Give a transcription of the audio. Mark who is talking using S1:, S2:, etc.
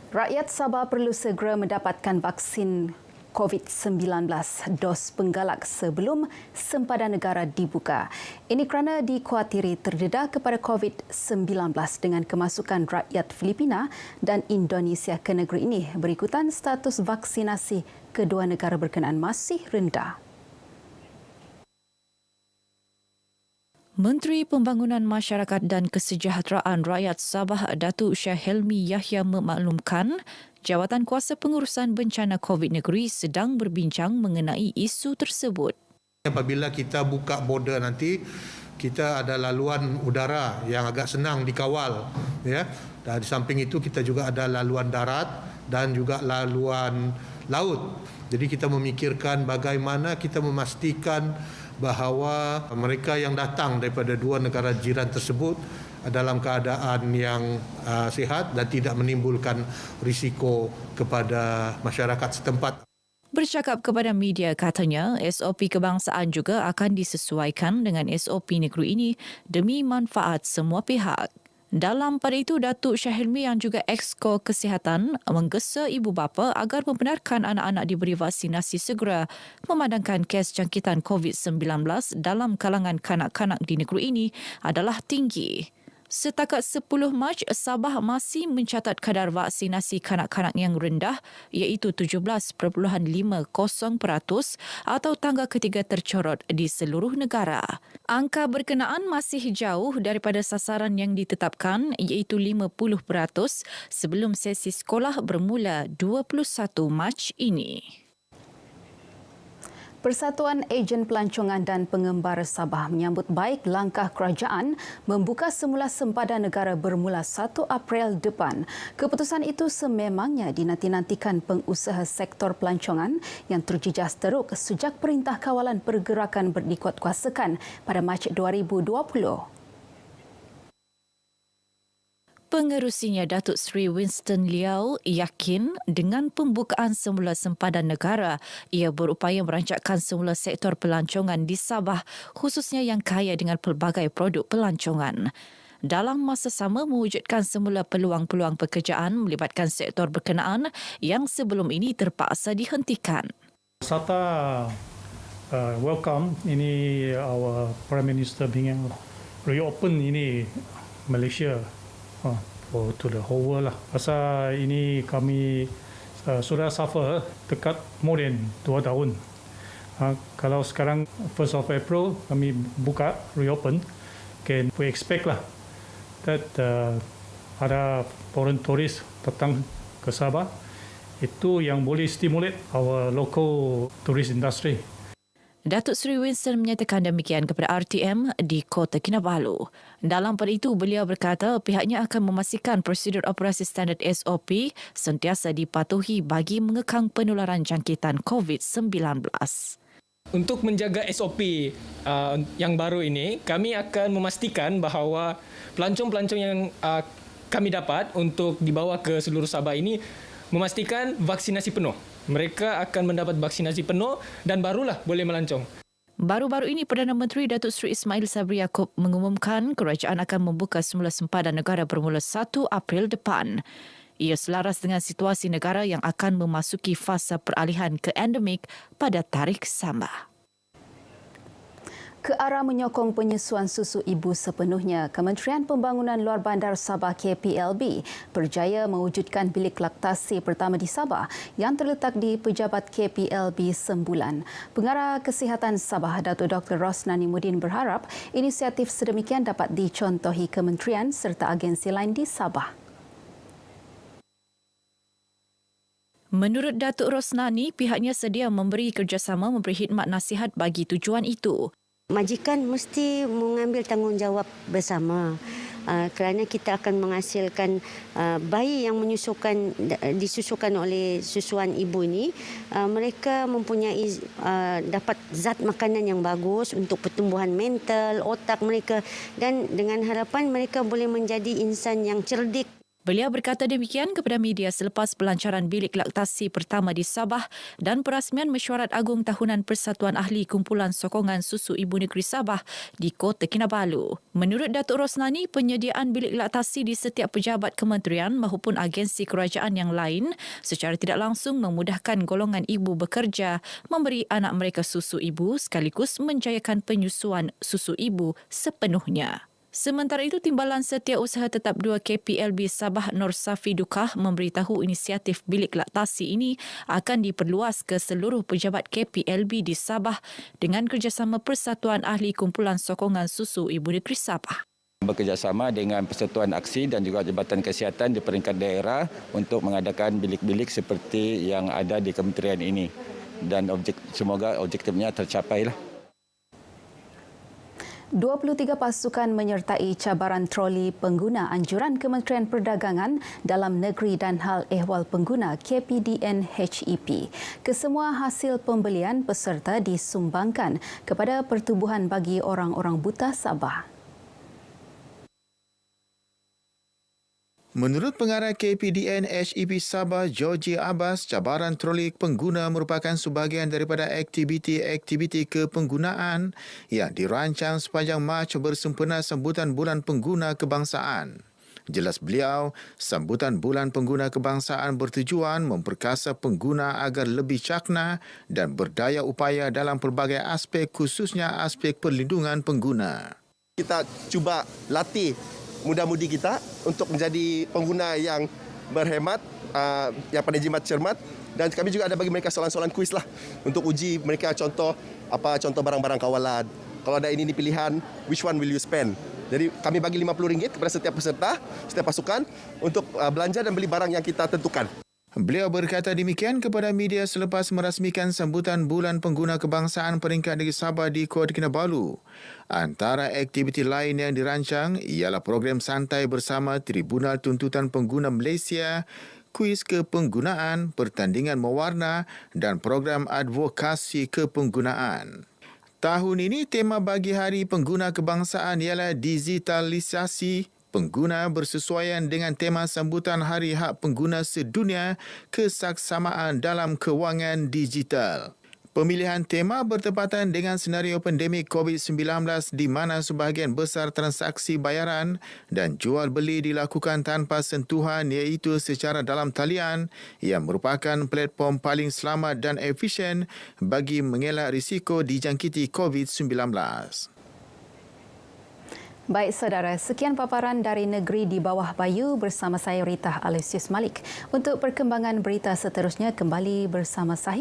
S1: Rakyat Sabah perlu segera mendapatkan vaksin COVID-19 dos penggalak sebelum sempadan negara dibuka. Ini kerana dikuatiri terdedah kepada COVID-19 dengan kemasukan rakyat Filipina dan Indonesia ke negeri ini berikutan status vaksinasi kedua negara berkenaan masih rendah.
S2: Menteri Pembangunan Masyarakat dan Kesejahteraan Rakyat Sabah Datuk Syah Helmi Yahya memaklumkan Jawatan Kuasa Pengurusan Bencana COVID Negeri sedang berbincang mengenai isu tersebut.
S3: Apabila kita buka border nanti, kita ada laluan udara yang agak senang dikawal, ya. Dan di samping itu kita juga ada laluan darat dan juga laluan laut. Jadi kita memikirkan bagaimana kita memastikan bahawa mereka yang datang daripada dua negara jiran tersebut dalam keadaan yang sihat dan tidak menimbulkan risiko kepada masyarakat setempat.
S2: Bercakap kepada media katanya, SOP kebangsaan juga akan disesuaikan dengan SOP negeri ini demi manfaat semua pihak. Dalam pada itu, Datuk Syah Helmi yang juga Exco Kesihatan menggesa ibu bapa agar membenarkan anak-anak diberi vaksinasi segera memandangkan kes jangkitan COVID-19 dalam kalangan kanak-kanak di negeri ini adalah tinggi. Setakat 10 Mac, Sabah masih mencatat kadar vaksinasi kanak-kanak yang rendah iaitu 17.50% atau tangga ketiga tercorot di seluruh negara. Angka berkenaan masih jauh daripada sasaran yang ditetapkan iaitu 50% sebelum sesi sekolah bermula 21 Mac ini.
S1: Persatuan Ejen Pelancongan dan Pengembara Sabah menyambut baik langkah kerajaan membuka semula sempadan negara bermula 1 April depan. Keputusan itu sememangnya dinanti-nantikan pengusaha sektor pelancongan yang terjejas teruk sejak Perintah Kawalan Pergerakan dikuatkuasakan pada Mac 2020.
S2: Pengerusinya Datuk Seri Winston Liao yakin dengan pembukaan semula sempadan negara, ia berupaya merancakkan semula sektor pelancongan di Sabah khususnya yang kaya dengan pelbagai produk pelancongan. Dalam masa sama mewujudkan semula peluang-peluang pekerjaan melibatkan sektor berkenaan yang sebelum ini terpaksa dihentikan.
S4: SATA welcome ini our Prime Minister being reopen ini Malaysia. To the whole world lah. Pasal ini kami sudah suffer dekat more than 2 tahun. Kalau sekarang 1st of April kami buka, reopen, can we expect lah that ada foreign tourist datang ke Sabah. Itu yang boleh stimulate our local tourist industry.
S2: Datuk Seri Winston menyatakan demikian kepada RTM di Kota Kinabalu. Dalam pada itu, beliau berkata pihaknya akan memastikan prosedur operasi standard SOP sentiasa dipatuhi bagi mengekang penularan jangkitan COVID-19.
S5: Untuk menjaga SOP yang baru ini, kami akan memastikan bahawa pelancong-pelancong yang kami dapat untuk dibawa ke seluruh Sabah ini memastikan vaksinasi penuh. Mereka akan mendapat vaksinasi penuh dan barulah boleh melancong.
S2: Baru-baru ini, Perdana Menteri Datuk Seri Ismail Sabri Yaakob mengumumkan kerajaan akan membuka semula sempadan negara bermula 1 April depan. Ia selaras dengan situasi negara yang akan memasuki fasa peralihan ke endemik pada tarikh sama.
S1: Ke arah menyokong penyusuan susu ibu sepenuhnya, Kementerian Pembangunan Luar Bandar Sabah KPLB berjaya mewujudkan bilik laktasi pertama di Sabah yang terletak di Pejabat KPLB Sembulan. Pengarah Kesihatan Sabah, Datuk Dr. Rosnani Mudin berharap inisiatif sedemikian dapat dicontohi kementerian serta agensi lain di Sabah.
S2: Menurut Datuk Rosnani, pihaknya sedia memberi kerjasama memberi khidmat nasihat bagi tujuan itu.
S6: Majikan mesti mengambil tanggungjawab bersama kerana kita akan menghasilkan bayi yang disusukan oleh susuan ibu ini, mereka mempunyai dapat zat makanan yang bagus untuk pertumbuhan mental, otak mereka dan dengan harapan mereka boleh menjadi insan yang cerdik.
S2: Beliau berkata demikian kepada media selepas pelancaran bilik laktasi pertama di Sabah dan perasmian mesyuarat agung tahunan Persatuan Ahli Kumpulan Sokongan Susu Ibu Negeri Sabah di Kota Kinabalu. Menurut Datuk Rosnani, penyediaan bilik laktasi di setiap pejabat kementerian maupun agensi kerajaan yang lain secara tidak langsung memudahkan golongan ibu bekerja memberi anak mereka susu ibu sekaligus menjayakan penyusuan susu ibu sepenuhnya. Sementara itu, Timbalan Setiausaha Tetap 2 KPLB Sabah Nur Safi Dukah memberitahu inisiatif bilik laktasi ini akan diperluas ke seluruh pejabat KPLB di Sabah dengan kerjasama Persatuan Ahli Kumpulan Sokongan Susu Ibu Negeri Sabah.
S7: Bekerjasama dengan Persatuan Aksi dan juga Jabatan Kesihatan di peringkat daerah untuk mengadakan bilik-bilik seperti yang ada di kementerian ini. Dan semoga objektifnya tercapailah.
S1: 23 pasukan menyertai cabaran troli pengguna anjuran Kementerian Perdagangan Dalam Negeri dan Hal Ehwal Pengguna KPDN HEP. Kesemua hasil pembelian peserta disumbangkan kepada Pertubuhan Bagi Orang-Orang Buta Sabah.
S8: Menurut pengarah KPDN HEP Sabah, Georgie Abbas, cabaran troli pengguna merupakan sebahagian daripada aktiviti-aktiviti kepenggunaan yang dirancang sepanjang Mac bersempena sambutan Bulan Pengguna Kebangsaan. Jelas beliau, sambutan Bulan Pengguna Kebangsaan bertujuan memperkasa pengguna agar lebih cakna dan berdaya upaya dalam pelbagai aspek, khususnya aspek perlindungan pengguna.
S9: Kita cuba latih muda-mudi kita untuk menjadi pengguna yang berhemat, yang pandai jimat cermat, dan kami juga ada bagi mereka soalan-soalan kuis lah untuk uji mereka contoh barang-barang kawalan. Kalau ada ini pilihan, which one will you spend? Jadi kami bagi RM50 kepada setiap peserta, setiap pasukan untuk belanja dan beli barang yang kita tentukan.
S8: Beliau berkata demikian kepada media selepas merasmikan sambutan Bulan Pengguna Kebangsaan peringkat negeri Sabah di Kota Kinabalu. Antara aktiviti lain yang dirancang ialah program santai bersama Tribunal Tuntutan Pengguna Malaysia, kuis kepenggunaan, pertandingan mewarna dan program advokasi kepenggunaan. Tahun ini tema bagi Hari Pengguna Kebangsaan ialah digitalisasi pengguna bersesuaian dengan tema sambutan Hari Hak Pengguna Sedunia, Kesaksamaan dalam Kewangan Digital. Pemilihan tema bertepatan dengan senario pandemik COVID-19 di mana sebahagian besar transaksi bayaran dan jual beli dilakukan tanpa sentuhan iaitu secara dalam talian yang merupakan platform paling selamat dan efisien bagi mengelak risiko dijangkiti COVID-19.
S1: Baik saudara, sekian paparan dari Negeri di Bawah Bayu bersama saya Rita Alesius Malik. Untuk perkembangan berita seterusnya kembali bersama saya.